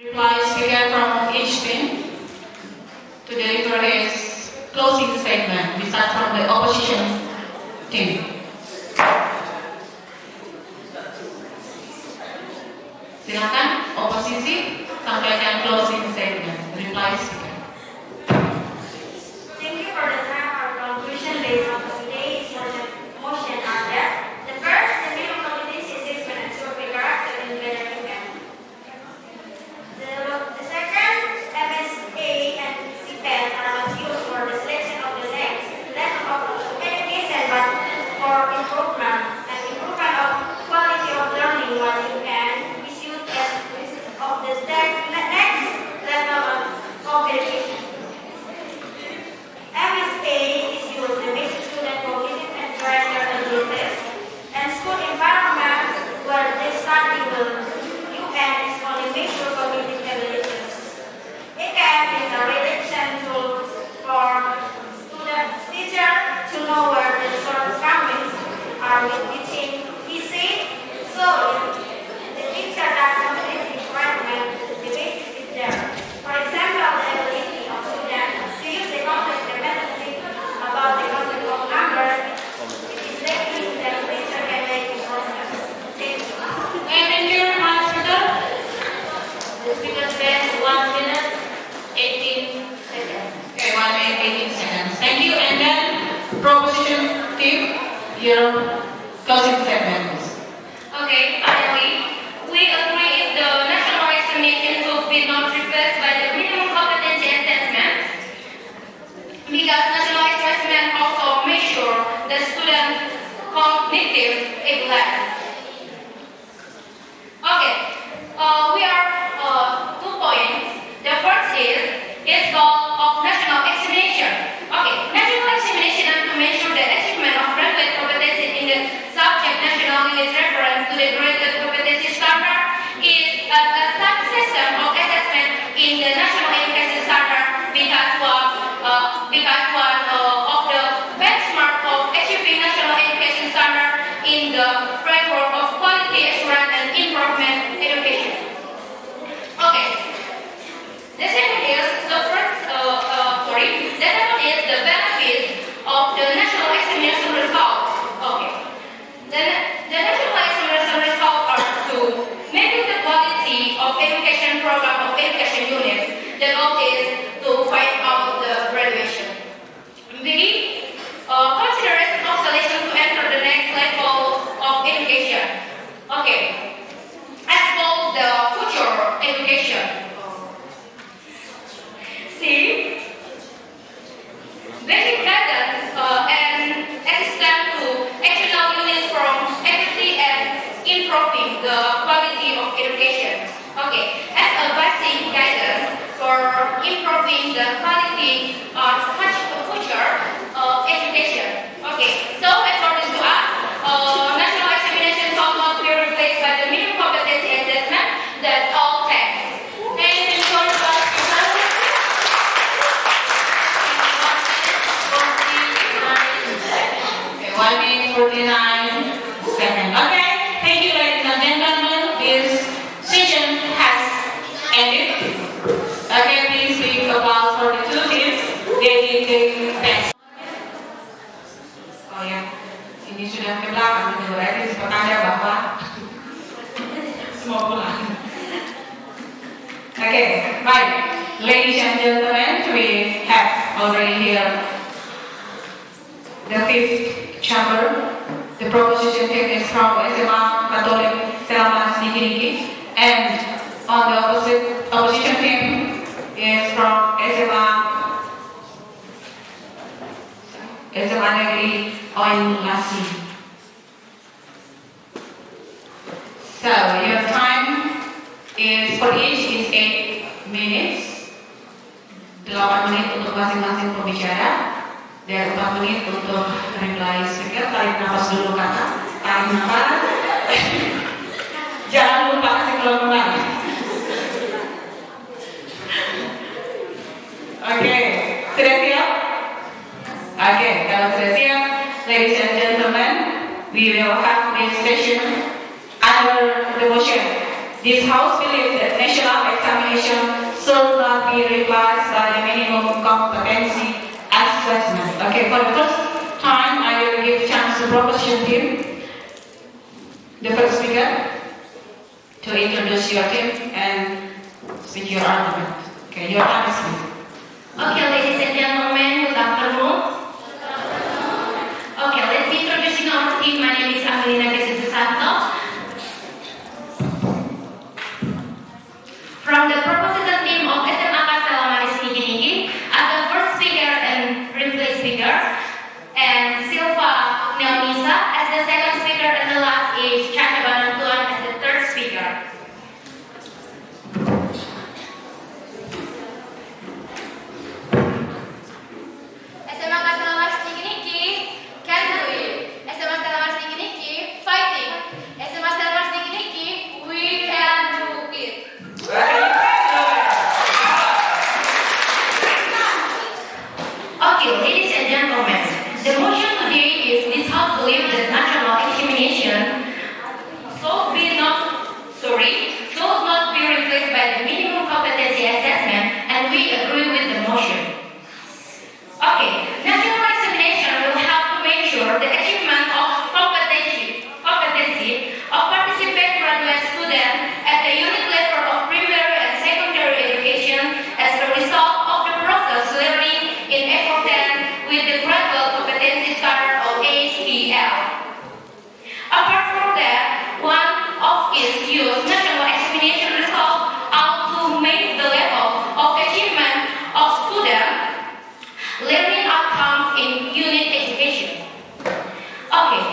Reply speaker from each team to deliver his closing statement. We start from the opposition team. Silakan oposisi sampaikan closing statement. Reply speaker. Thank you for the time. Our conclusion based on today's motion are that the first, the minimum competency assessment and supervisor in gathering them. The second, MSA and CPAS are not used for the selection of the next level of education, but for improvement and improvement of quality of learning what you can issued as of the next level of education. MSA is used to make student cognitive and character abilities and school environment where they study will UN is only measure cognitive abilities. STELLAMARIS is a redaction tool for student teacher to know where the shortcomings are with teaching easy. So the teacher does not need requirement, the basis is there. For example, the ability of students to use the complex dependency about the concept of numbers. It is likely that the teacher can make improvements. Thank you. Thank you very much, speaker. The speaker says 1 minute 18 seconds. Okay, 1 minute 18 seconds. Thank you. And then proposition team, your closing statement. Okay, finally, we agree if the national examination will be not replaced by the minimum competency assessment because national assessment also measure the student cognitive ability. Okay, we are 2 points. The first is goal of national examination. Okay, national examination and to measure the achievement of graduate competency in the subject national English reference to the graduate competency standard is a subsystem of assessment in the national education standard because one of the benchmark of achieving national education standard in the framework of quality assurance and improvement education. Okay. The second is the benefit of the national examination results. Okay. The national examination results are to measure the quality of education program of education units. The goal is to find out the graduation. B. Consideration of selection to enter the next level of education. Okay. As for the future education. C. Basic guidance and assistance to external units from equity and improving the quality of education. Okay, as a basic guidance for improving the quality of future education. Okay, so according to us, national examination shall not be replaced by the minimum competency assessment. That's all. Thanks. And in short, Okay, 1 minute 49 seconds. Okay, thank you, ladies and gentlemen. This session has ended. Okay, please speak about 42 teams dedicated best. Oh ya, ini sudah ke belakang, berarti sepertanda bahwa semua pulang. Okay, right, ladies and gentlemen, we have already here the fifth chamber. The proposition team is from SMAK Catholic STELLAMARIS NIKI, and on the opposition team is from SMA Negeri OINLASI. So your time is for each is 8 minutes. 8 menit untuk masing-masing pembicara dan 4 menit untuk reply speaker. Tarik nafas dulu kakak, tarik nafas. Jangan lupa kasih gelombang. Oke, sudah siap? Oke, kalau sudah siap, ladies and gentlemen, we will have this session under the motion This House believes that national examination should not be replaced by the minimum competency assessment. Okay, for the first time, I will give chance to proposition team, the first speaker, to introduce your team and speak your argument. Okay, your time is free. Okay, ladies and gentlemen, good afternoon. Okay, let me introduce our team. My name is Amelina Santo. From the proposition team of SMAK STELLAMARIS NIKI as the first speaker and replay speaker, and Silva Neonisa as the second speaker, and the last is Chacha Banantuan as the third speaker. SMAK STELLAMARIS NIKI can do it. SMAK STELLAMARIS NIKI fighting. SMAK STELLAMARIS NIKI we can do it. Okay, ladies and gentlemen, the motion today is this House believes that national examination should not be replaced by the minimum competency assessment, and we agree with the motion. Okay, national examination will help to make sure the achievement of competency of participant graduate students at the unit level of primary and secondary education as a result of the process learning in accordance with the graduate competency standard of STL. Apart from that, one of its use national examination result out to make the level of achievement of student learning outcomes in unit education. Okay,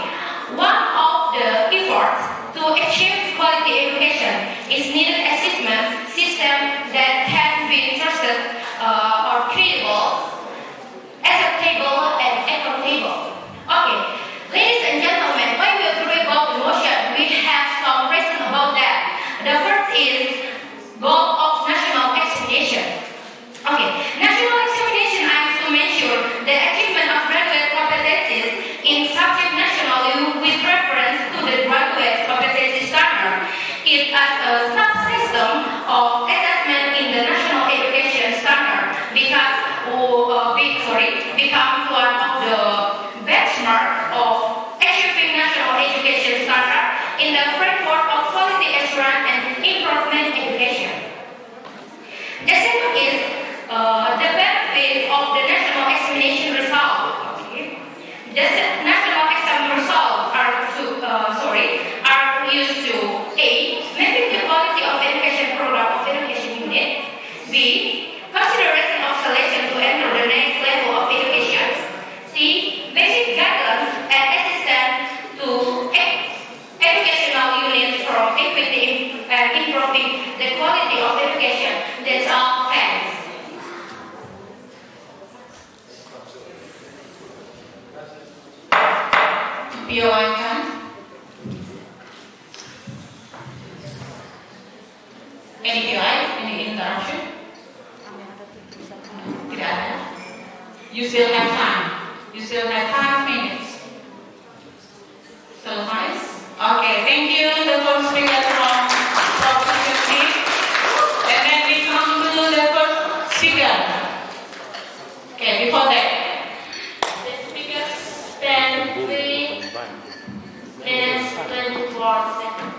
one of the efforts to achieve quality education is needed assessment system that can be trusted or credible, acceptable, and accountable. Okay, ladies and gentlemen, why we agree about the motion? We have some reason about that. The first is goal of national examination. Okay, national examination aims to measure the achievement of graduate competencies in subject nationally with reference to the graduate competency standard. It as a subsystem of assessment in the national education standard becomes one of the benchmark of achieving national education standard in the framework of quality assurance and improvement education. The second is the benefit of the national examination result. Okay. The national exam results are used to A. Mapping the quality of education program of education unit. B. Consideration of selection to enter the next level of education. C. Basic guidance and assistance to educational units from equity and improving the quality of education. That's all. Thanks. POI time. Any POI? Any interruption? Tidak ada. You still have time. You still have 5 minutes. Selesai? Okay, thank you. The first speaker from proposition team. And then we come to the first speaker. Okay, before that. The speaker spent 3 minutes 24 seconds.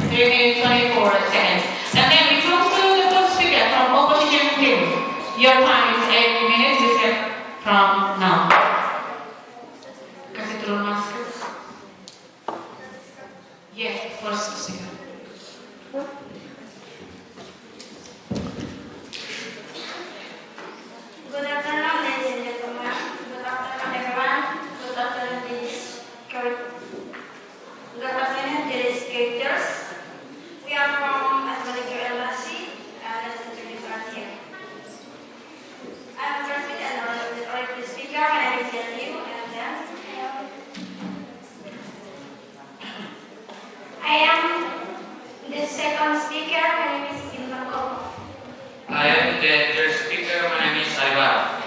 3 minutes 24 seconds. And then we come to the first speaker from opposition team. Your time is 8 minutes, you said, from now. Kasih turun masker. Yes, first speaker. Good afternoon, ladies and gentlemen. Good afternoon, everyone. Good afternoon, dear speakers. We are from OINLASI, and let's introduce our team. I'm the first and the speaker. My name is Yati, and then I am the second speaker. My name is Inako. I am the third speaker. My name is Aibar.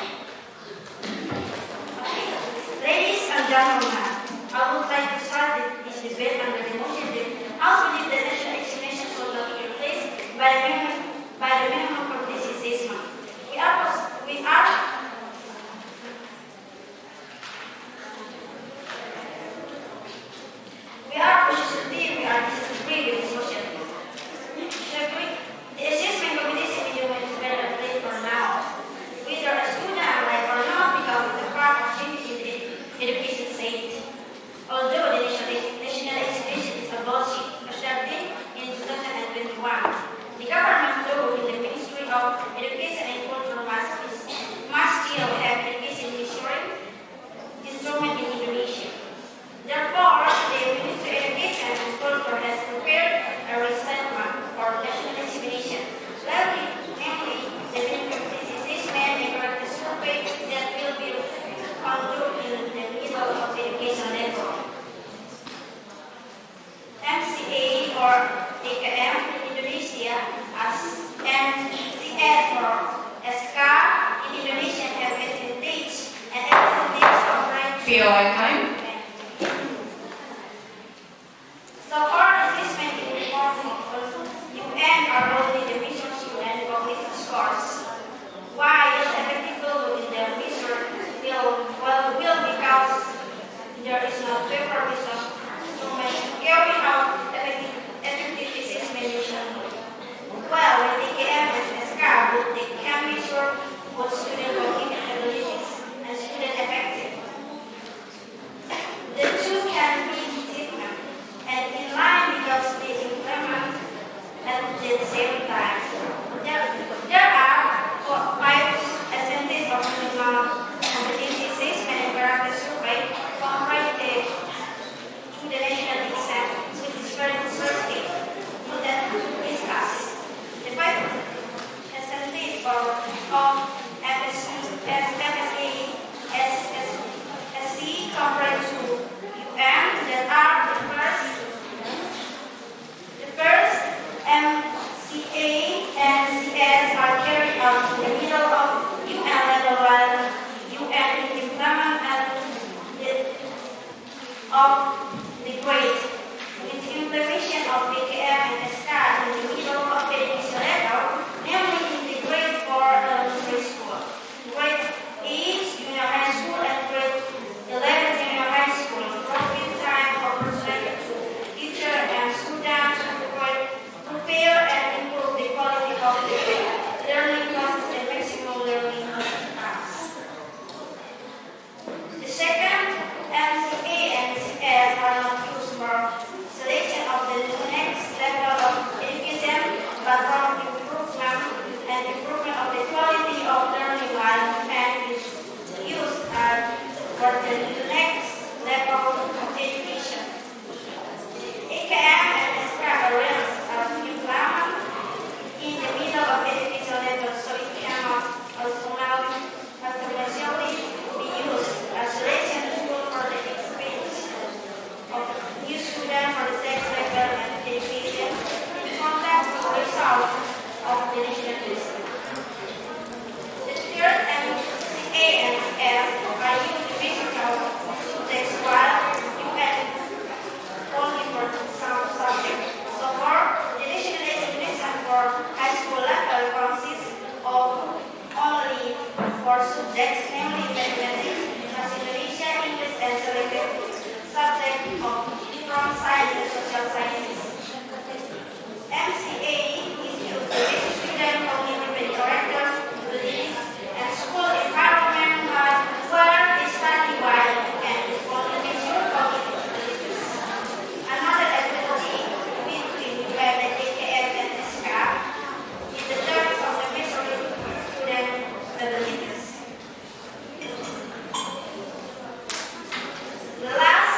Ladies and gentlemen, I would like to start this debate under the motion that I believe the national examination should not be time. So far, assessment in the form of UN are only the measures UN cognitive scores. Why is effective in the research will because there is no paper wisdom to carry out effective examination. Well, when the KM and STELLAMARIS, they can measure both student cognitive abilities and student effective. The two can be different and in line because they implement at the same time. There are 5 percentage of minimum competency assessment and character survey compared to the national exam, which is very interesting for that to discuss. The 5 percentage of FSA, SC compared to UM that are the first MCA and CS are carried out in the middle of UN level while UN implement of the grade. With the implementation of BKM and STELLAMARIS in the middle of the education level, namely in the grade 4 elementary school, grade 8 junior high school and grade 11 junior high school, providing time opportunity to teacher and students to prepare and improve the quality of the learning classes and maximum learning outcomes. The second, MCA and CS are not used for selection of the next level of education, but for improvement of the quality of learning life and is used for the next level of education. AKM and STELLAMARIS are implemented in the middle of education level, so it cannot automatically be used as selection tool for the experience of new students for the next level of education in contact with the result of the national test. The third MCA and S are used to physical subjects while UN only for some subjects. So far, the national examination for high school level consists of only 4 subjects, namely mathematics, Indonesia, English, and selected subjects from science and social sciences. MCA is used to teach students cognitive characters, beliefs, and school environment where they study while and is only measure cognitive abilities. Another activity between UM and AKM and SK is the terms of the measuring student abilities. The last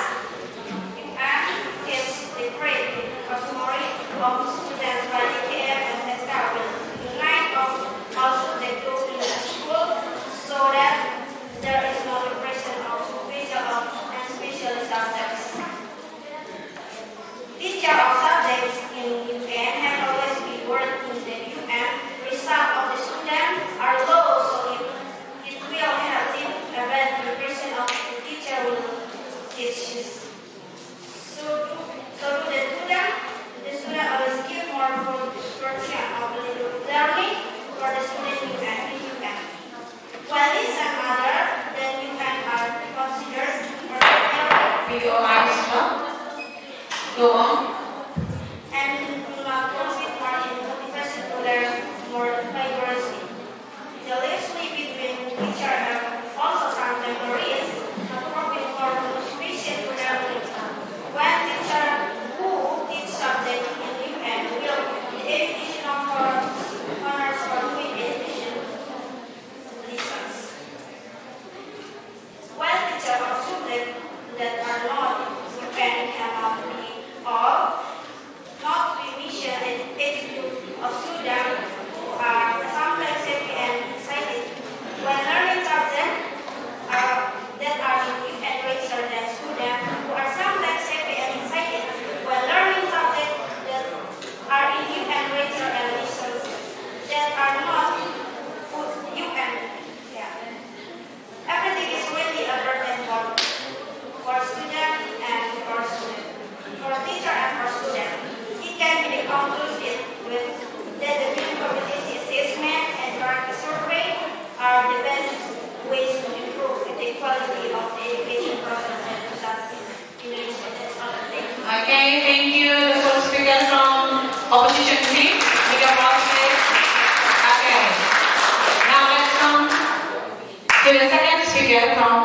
UM is the grade of memory of students by AKM and SK will unite of all subjects in the school so that there is no impression of special and special subjects. Teacher of subjects in UN have always been working in the UN. Result of the students are low, so it will have a bad impression of the teacher will teach. So to the student always give more portion of learning for the student in UN. While listen other than UN are considered for the POI stop. Go on. and will not profit more in motivation to learn more vigorously. The relationship between teacher and also some memories and profit for motivation to learn. When teacher who teach subject in UN will the education of honors for doing education lessons. When teacher of subject that are not UN cannot be of not to mission and attitude of students who are sometimes happy and excited when learning subjects that are in UN richer than students who are sometimes happy and excited when learning subjects that are in UN richer and lessons that are not UN. Yeah. Everything is really a burden for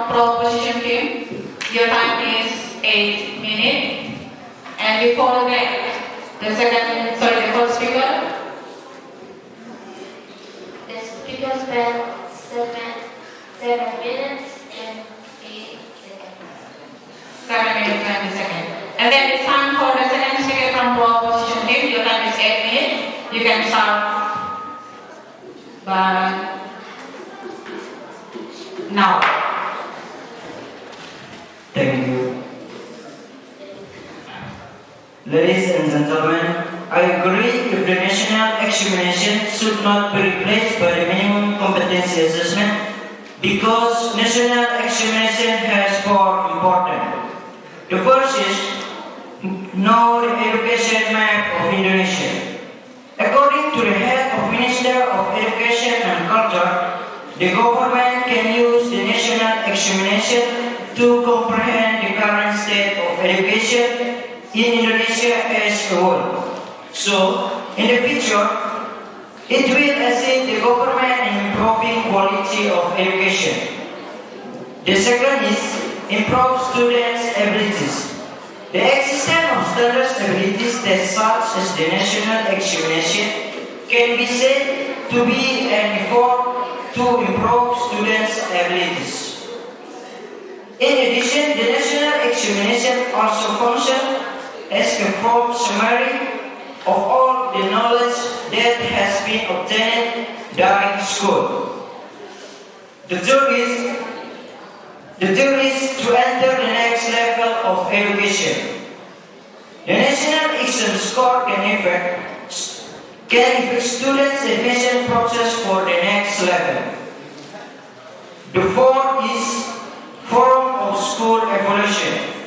proposition team. Your time is 8 minutes. And before that, the first speaker. The speaker spent 7 minutes and 8 seconds. 7 minutes, 20 seconds. And then it's time for the second speaker from proposition team. Your time is 8 minutes. You can start by now. Thank you. Ladies and gentlemen, I agree if the national examination should not be replaced by the minimum competency assessment because national examination has four important. The first is know the education map of Indonesia. According to the head of Minister of Education and Culture, the government can use the national examination to comprehend the current state of education in Indonesia as a whole. So, in the future, it will assist the government in improving quality of education. The second is improve students' abilities. The existence of standard abilities tests such as the national examination can be said to be an effort to improve students' abilities. In addition, the national examination also functions as a full summary of all the knowledge that has been obtained during school. The third is to enter the next level of education. The national exam score can affect students' admission process for the next level. The fourth is form of school evaluation.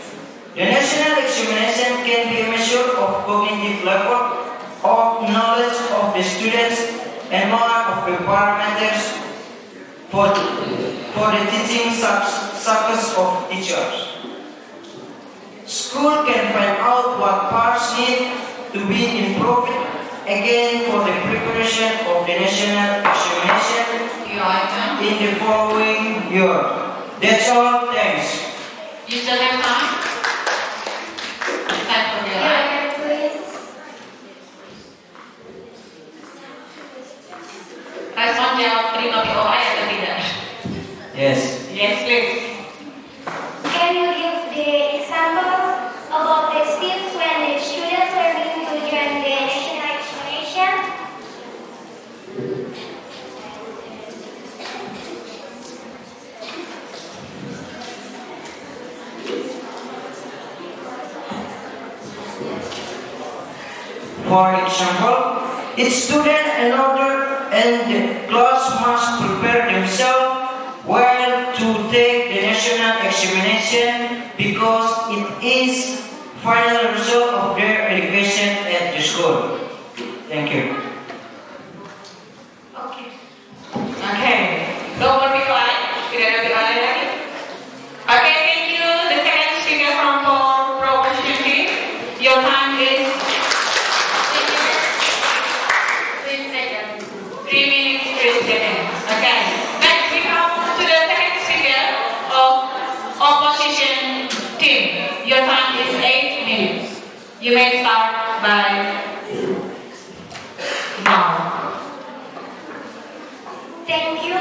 The national examination can be a measure of cognitive level of knowledge of the students and one of the parameters for the teaching success of teachers. School can find out what parts need to be improved again for the preparation of the national examination in the following year. That's all. Thanks. You still have time? Time for your life. Respon jawab terima di OI atau tidak? Yes. Yes, please. Can you give the example about the experience when the students were going to join the national examination? For example, each student and the class must prepare themselves well to take the national examination because it is final result of their education at the school. Thank you. Okay. Okay. Don't worry, tidak ada dialih lagi. Okay, thank you. The second speaker from proposition team. Your time is 3 minutes, 3 seconds. Okay. Next we come to the second speaker of opposition team. Your time is 8 minutes. You may start by now. Thank you.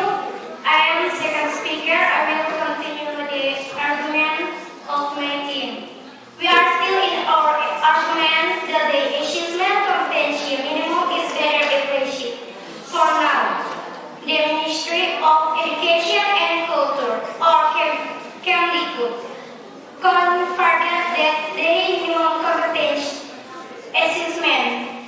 I am the second speaker. I will continue the argument of my team. We are still in our argument that the achievement competency minimum is better appreciated. For now, the Ministry of Education and Culture, or Kemdikbud, confirmed that the minimum competence assessment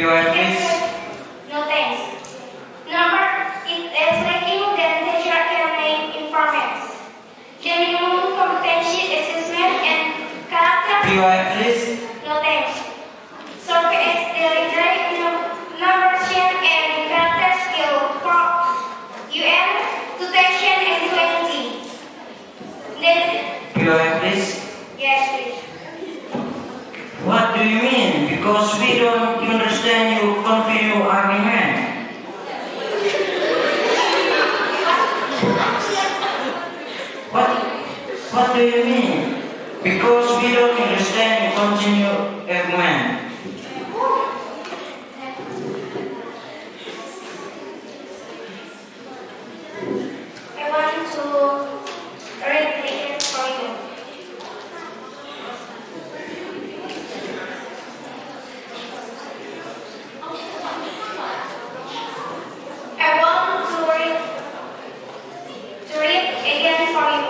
POI, please. No thanks. Number, it is lacking then teacher can make informants. The minimum competency assessment and character. POI, please. No thanks. Survey is delivery numbration and character skill for UN 2020. Then, POI, please. yes, please. What do you mean? Because we don't understand your confused argument. What do you mean? Because we don't understand your continued argument. I want to read it for you. I want to read again for you.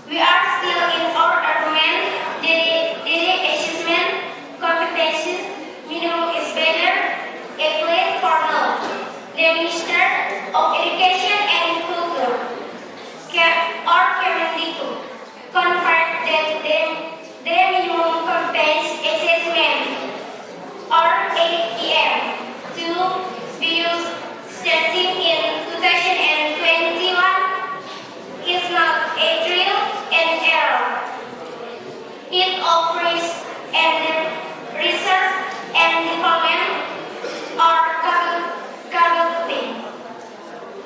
We are still in our argument. The assessment competencies minimum is better. A place for now. The Minister of Education and Culture, or Kemendikbud, confirmed that the minimum competence assessment, or AEM, to be used starting in 2021 is not a drill and error. It offers research and development or capability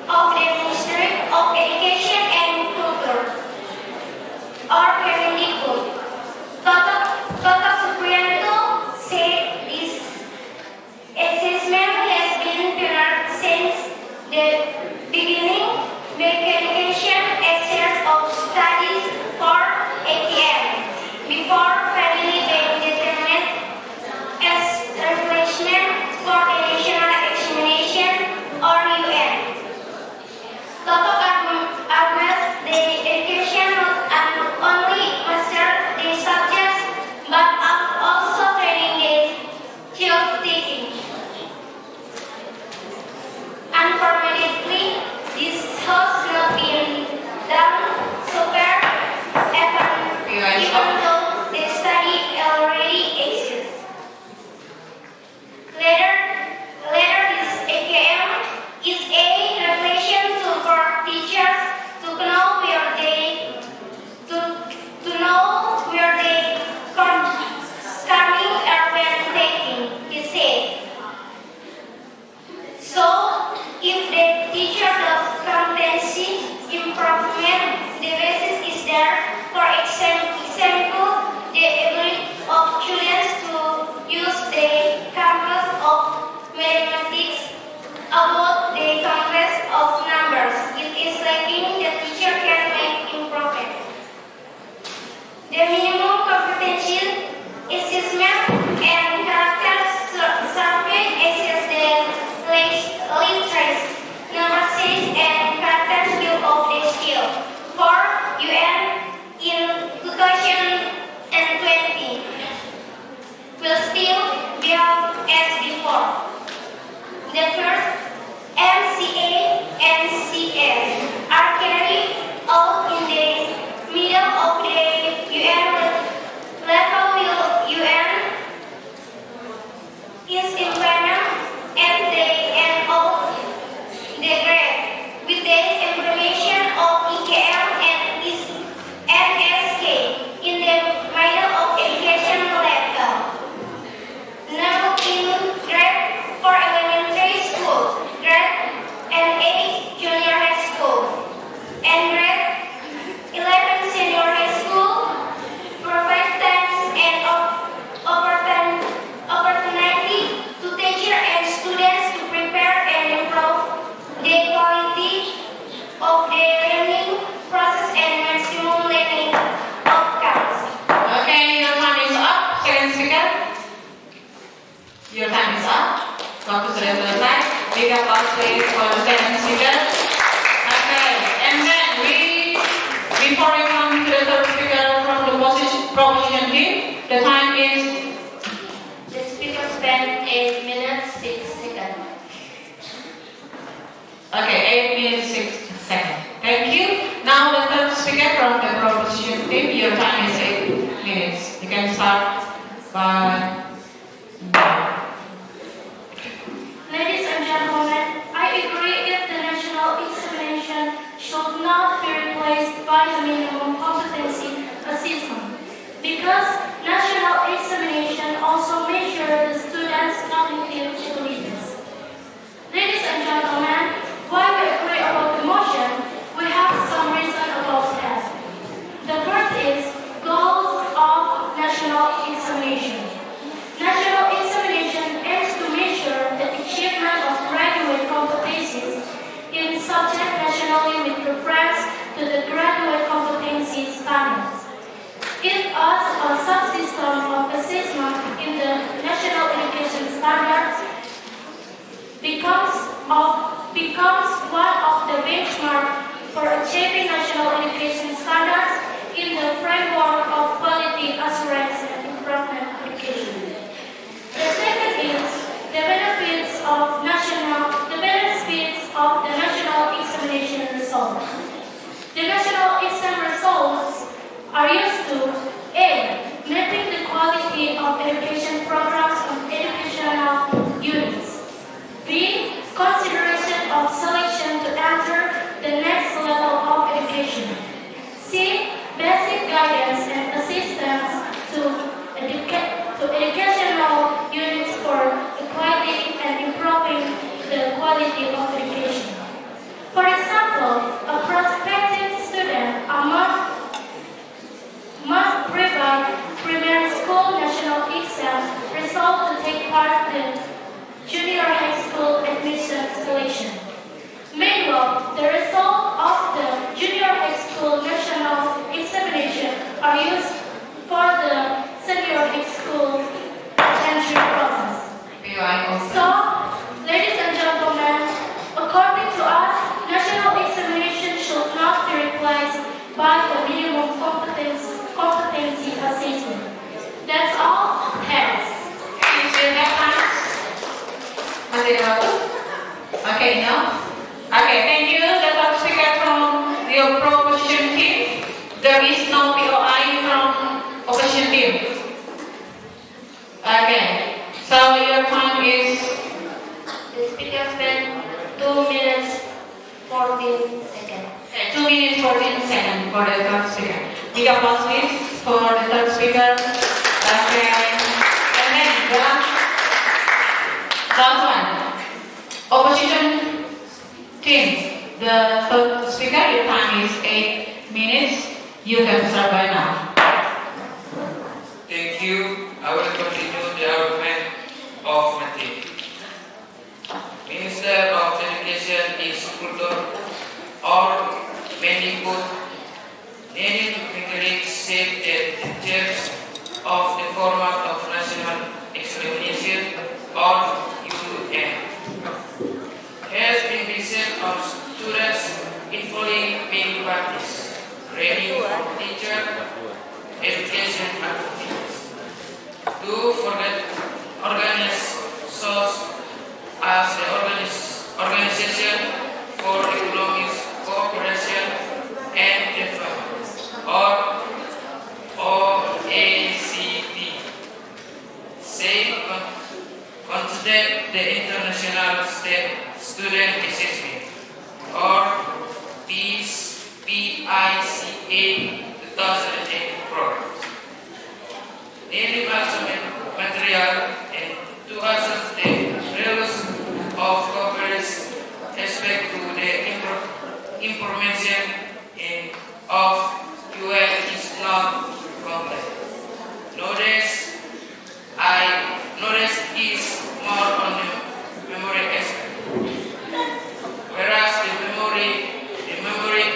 of the Ministry of Education and Culture or Kemendikbud. Dr. Supriyanto said this assessment has been pioneered since the beginning, making education a series of studies for ATM before finally being determined as replacement for the national examination or UN. Dr. argues the education not only master the subjects but also training the child teaching. Unfortunately, this has not been done so far, even though the study already exists. Later, this AKM is a reflection tool for teachers to know where they coming or when taking, he said. So, if the teacher does competency improvement, the basis is there. For example, the ability of students to use the campus of mathematics about the complex of numbers. It is lacking the teacher can make improvement. The minimum competency assessment and character survey assess the literacy, numeracy, and character skill of the skill for UN in 2020 will still be out as before. The first MCA and CS are carried out in the middle of the UN level. UN is implemented at the end of the grade with the implementation of EKM and NSK in the middle of education level. Now in grade for elementary school, grade and 8 junior high school, and grade 11 senior high school, provide times and opportunity to teachers and students to prepare and improve the quality of the learning process and maximum learning outcomes. Okay, your time is up. Second speaker. Your time is up. Waktu sudah selesai. Big applause please for the second speaker. Okay, and then before we come to the third speaker from the proposition team, the time is the national education standards becomes one of the benchmark for achieving national education standards in the framework of quality assurance and improvement education. The second is the benefits of the national examination results. The national exam results are used to A. Mapping the quality of education programs and educational units. B. Consideration of selection to enter the next level of education. C. Basic guidance and assistance to educational units for equality and improving the quality of education. For example, a prospective student must provide primary school national exam result to take part in junior high school admission selection. Meanwhile, the result of the junior high school national examination are used for the senior high school entry process. So, ladies and gentlemen, according to us, national examination should not be replaced by the minimum competency assessment. That's all. Thanks. Masih ada waktu? Okay, no? Okay, thank you. The top speaker from the proposition team. There is no POI from opposition team. Okay, so your time is The speaker spent 2 minutes 14 seconds. 2 minutes 14 seconds for the third speaker. Tiga plus please for the third speaker. Okay, and then the last one. Opposition team. The third speaker, your time is 8 minutes. You can start by now. Thank you. I will continue the argument of my team. Minister of Education is culture or many put needing to shape the teachers of the format of national examination or UN has been based on students involving many parties, ranging from teacher, education activities, to organize such as the Organization for Economic Cooperation and Development, or OECD. Say consider the International Student Assessment, or PICA 2008 program. Nearly maximum material and to assess the rules of cooperation respect to the information of UN is not complete. Notice is more on the memory aspect, whereas the memory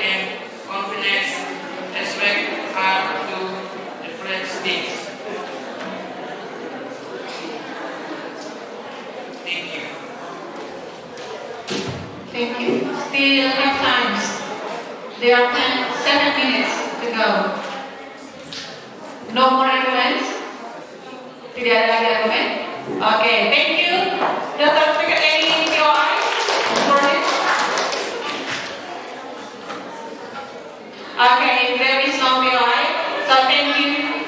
and confidence aspect are two different things. Thank you. Thank you. Still have time. There are 7 minutes to go. No more arguments? Tidak ada lagi argumen? Okay, thank you. Dr. Speaker, any POI for this? Okay, there is no POI, so thank you.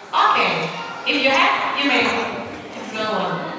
Okay, if you have, you may. Just go on.